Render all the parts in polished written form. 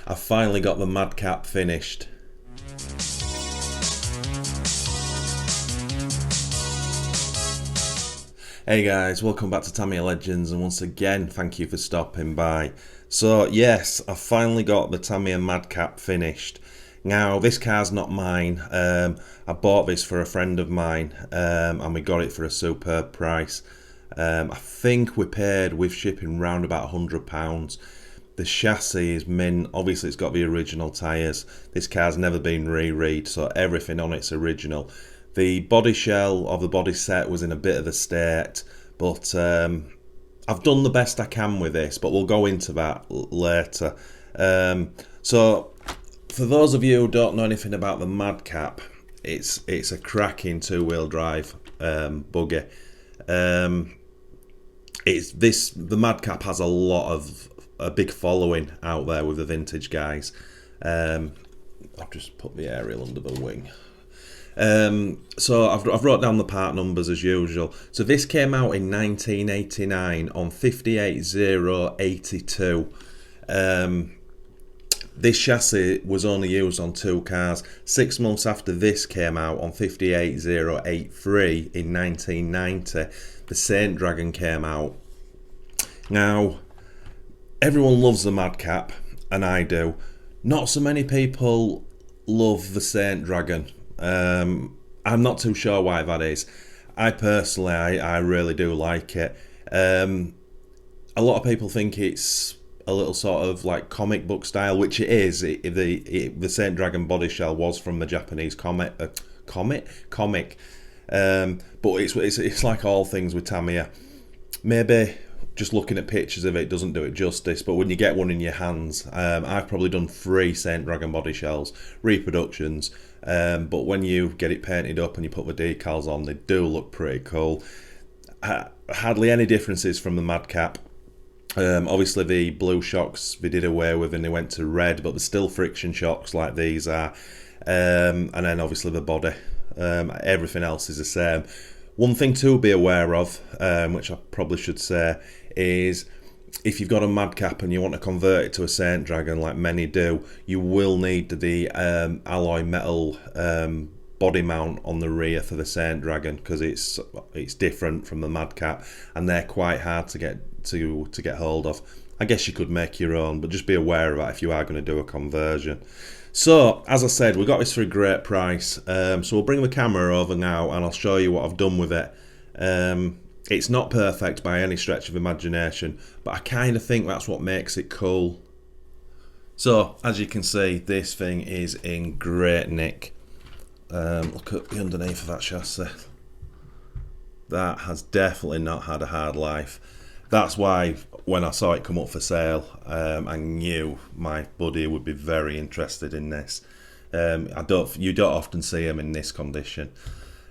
I finally got the MADCAP finished. Hey guys, welcome back to Tamiya Legends, and once again thank you for stopping by. So yes, I finally got the Tamiya MADCAP finished. Now this car's not mine, I bought this for a friend of mine and we got it for a superb price. I think we paid with shipping round about £100. The chassis is mint. Obviously it's got the original tyres. This car's never been re-reed, so everything on it's original. The body shell of the body set was in a bit of a state, but I've done the best I can with this, but we'll go into that later. So for those of you who don't know anything about the MADCAP, it's a cracking two-wheel drive buggy. The MADCAP has a big following out there with the vintage guys. I've just put the aerial under the wing. So I've wrote down the part numbers as usual. So this came out in 1989 on 58082. This chassis was only used on 2 cars. 6 months after this came out on 58083 in 1990, the Saint Dragon came out. Now, everyone loves the MADCAP, and I do. Not so many people love the Saint Dragon. I'm not too sure why that is. I personally, I really do like it. A lot of people think it's a little sort of like comic book style, which it is. The Saint Dragon body shell was from the Japanese comic. But it's like all things with Tamiya. Maybe just looking at pictures of it doesn't do it justice, but when you get one in your hands, I've probably done 3 Saint Dragon body shells, reproductions, but when you get it painted up and you put the decals on, they do look pretty cool. Hardly any differences from the MADCAP. Obviously the blue shocks they did away with and they went to red, but there's still friction shocks like these are, and then obviously the body. Everything else is the same. One thing to be aware of, which I probably should say, is if you've got a MADCAP and you want to convert it to a Saint Dragon, like many do, you will need the alloy metal body mount on the rear for the Saint Dragon, because it's different from the MADCAP, and they're quite hard to get hold of. I guess you could make your own, but just be aware of that if you are going to do a conversion. So, as I said, we got this for a great price. So we'll bring the camera over now and I'll show you what I've done with it. It's not perfect by any stretch of imagination, but I kind of think that's what makes it cool. So, as you can see, this thing is in great nick. Look at the underneath of that chassis. That has definitely not had a hard life. That's why when I saw it come up for sale, I knew my buddy would be very interested in this. You don't often see them in this condition.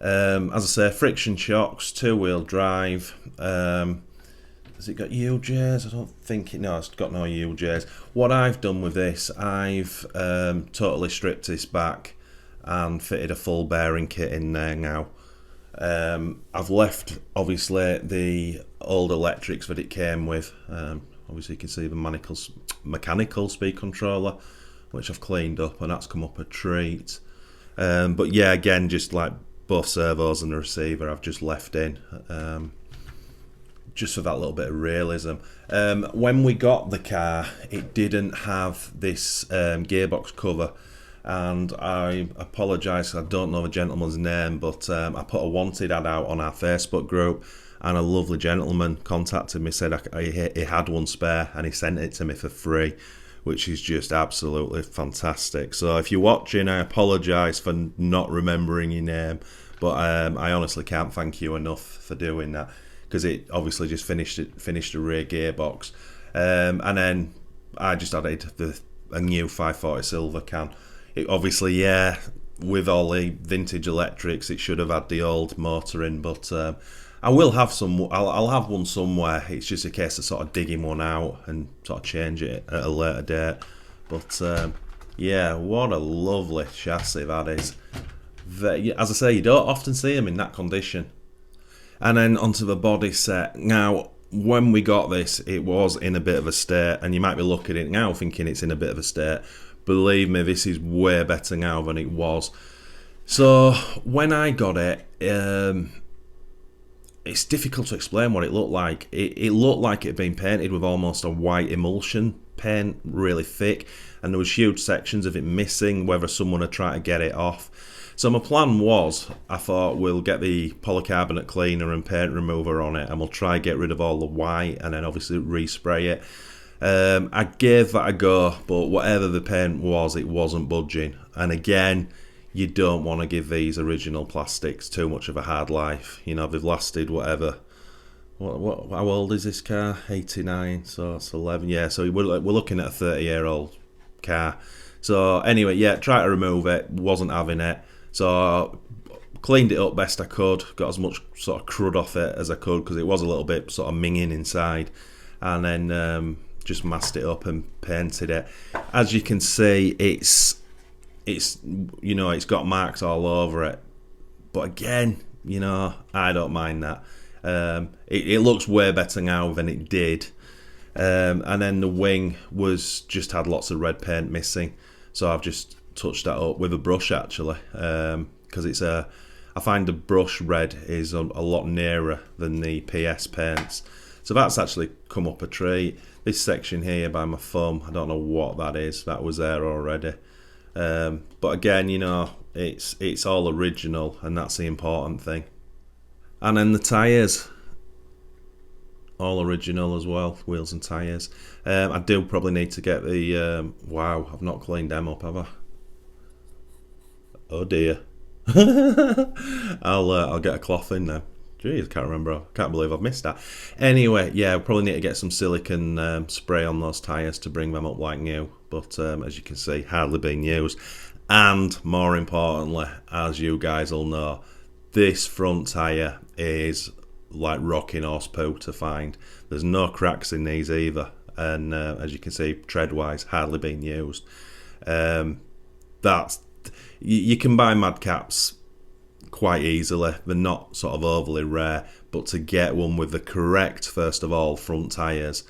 As I say, friction shocks, 2-wheel drive. Has it got UJs? I don't think no, it's got no UJs. What I've done with this, I've totally stripped this back and fitted a full bearing kit in there now. I've left obviously the old electrics that it came with. Obviously you can see the mechanical speed controller, which I've cleaned up, and that's come up a treat. But yeah, again, just like both servos and the receiver I've just left in, just for that little bit of realism. When we got the car, it didn't have this gearbox cover, and I apologise, I don't know the gentleman's name, but I put a wanted ad out on our Facebook group, and a lovely gentleman contacted me, said he had one spare, and he sent it to me for free, which is just absolutely fantastic. So if you're watching, I apologise for not remembering your name, but I honestly can't thank you enough for doing that, because it obviously just finished the rear gearbox, and then I just added a new 540 silver can. It obviously, yeah, with all the vintage electrics, it should have had the old motor in, but I will have some. I'll have one somewhere. It's just a case of sort of digging one out and sort of change it at a later date. But yeah, what a lovely chassis that is. As I say, you don't often see them in that condition. And then onto the body set. Now, when we got this, it was in a bit of a state, and you might be looking at it now thinking it's in a bit of a state. Believe me, this is way better now than it was. So when I got it, it's difficult to explain what it looked like. It looked like it had been painted with almost a white emulsion paint, really thick, and there was huge sections of it missing, whether someone had tried to get it off. So my plan was, I thought we'll get the polycarbonate cleaner and paint remover on it, and we'll try get rid of all the white, and then obviously respray it. I gave that a go, but whatever the paint was, it wasn't budging. And again, you don't want to give these original plastics too much of a hard life. You know, they've lasted whatever. How old is this car? 89, so it's 11. Yeah, so we're looking at a 30-year-old car. So anyway, yeah, try to remove it. Wasn't having it. So cleaned it up best I could. Got as much sort of crud off it as I could, because it was a little bit sort of minging inside. And then just masked it up and painted it. As you can see, it's you know, it's got marks all over it, but again, you know, I don't mind that. It looks way better now than it did. And then the wing just had lots of red paint missing, so I've just touched that up with a brush actually, because I find the brush red is a lot nearer than the PS paints. So that's actually come up a treat. This section here by my thumb, I don't know what that is. That was there already. But again, you know, it's all original, and that's the important thing. And then the tyres, all original as well, wheels and tyres. I do probably need to get the wow, I've not cleaned them up, have I? Oh dear. I'll get a cloth in now. Jeez, I can't believe I've missed that. Anyway, yeah, we'll probably need to get some silicone spray on those tyres to bring them up like new. But as you can see, hardly being used. And more importantly, as you guys will know, this front tyre is like rocking horse poo to find. There's no cracks in these either. And as you can see, tread-wise, hardly being used. You can buy MADCAPs quite easily. They're not sort of overly rare, but to get one with the correct, first of all, front tyres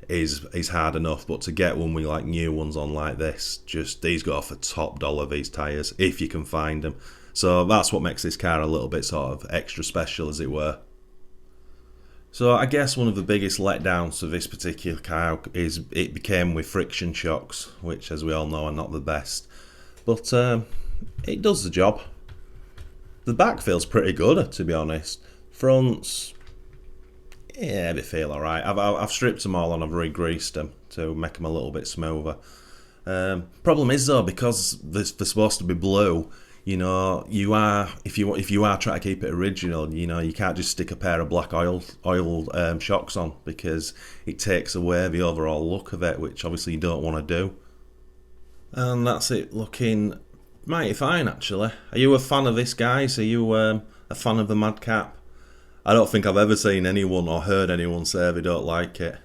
is hard enough. But to get one with like new ones on like this, just these go for top dollar, these tyres, if you can find them. So that's what makes this car a little bit sort of extra special, as it were. So I guess one of the biggest letdowns of this particular car is it became with friction shocks, which as we all know are not the best. But it does the job. The back feels pretty good, to be honest. Fronts, yeah, they feel alright. I've stripped them all and I've re-greased them to make them a little bit smoother. Problem is though, because they're supposed to be blue, you know, if you are trying to keep it original, you know, you can't just stick a pair of black oil shocks on, because it takes away the overall look of it, which obviously you don't want to do. And that's it, looking mighty fine actually. Are you a fan of this, guys? Are you a fan of the MADCAP? I don't think I've ever seen anyone or heard anyone say they don't like it.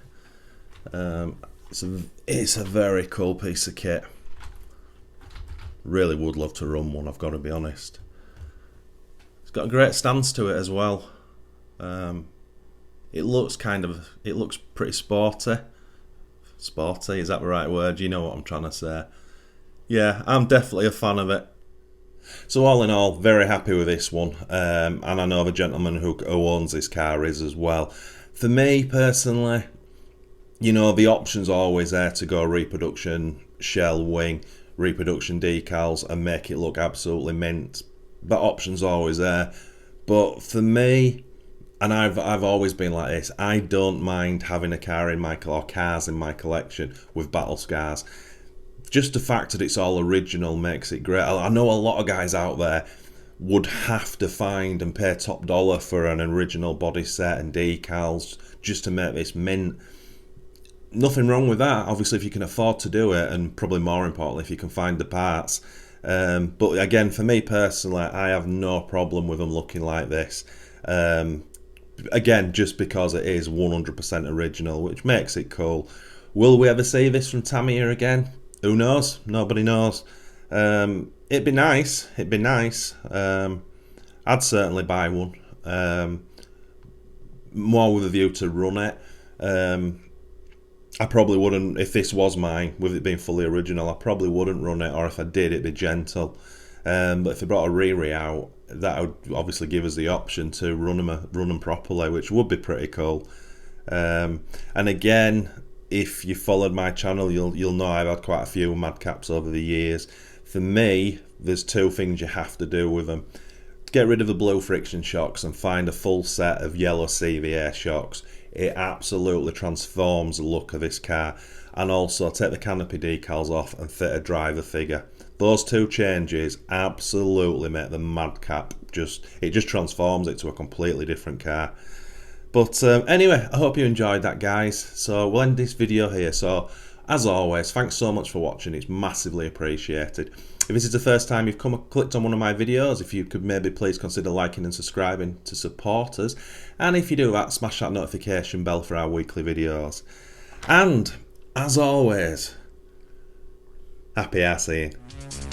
It's a very cool piece of kit. Really would love to run one, I've got to be honest. It's got a great stance to it as well. It looks pretty sporty. Sporty, is that the right word? You know what I'm trying to say. Yeah, I'm definitely a fan of it. So all in all, very happy with this one. And I know the gentleman who owns this car is as well. For me personally, you know, the option's always there to go reproduction shell wing, reproduction decals, and make it look absolutely mint. That option's always there. But for me, and I've always been like this, I don't mind having a car in my cars in my collection with battle scars. Just the fact that it's all original makes it great. I know a lot of guys out there would have to find and pay top dollar for an original body set and decals just to make this mint. Nothing wrong with that, obviously, if you can afford to do it, and probably more importantly, if you can find the parts. But again, for me personally, I have no problem with them looking like this. Again, just because it is 100% original, which makes it cool. Will we ever see this from Tamiya again? Who knows? Nobody knows. It'd be nice. It'd be nice. I'd certainly buy one. more with a view to run it. I probably wouldn't, if this was mine, with it being fully original, I probably wouldn't run it, or if I did, it'd be gentle. But if they brought a Riri out, that would obviously give us the option to run them properly, which would be pretty cool. And again, if you followed my channel, you'll know I've had quite a few Madcaps over the years. For me, there's two things you have to do with them. Get rid of the blue friction shocks and find a full set of yellow CVA shocks. It absolutely transforms the look of this car. And also take the canopy decals off and fit a driver figure. Those two changes absolutely make the Madcap it just transforms it to a completely different car. But anyway, I hope you enjoyed that, guys. So we'll end this video here. So as always, thanks so much for watching. It's massively appreciated. If this is the first time you've clicked on one of my videos, if you could maybe please consider liking and subscribing to support us. And if you do that, smash that notification bell for our weekly videos. And as always, happy RCing.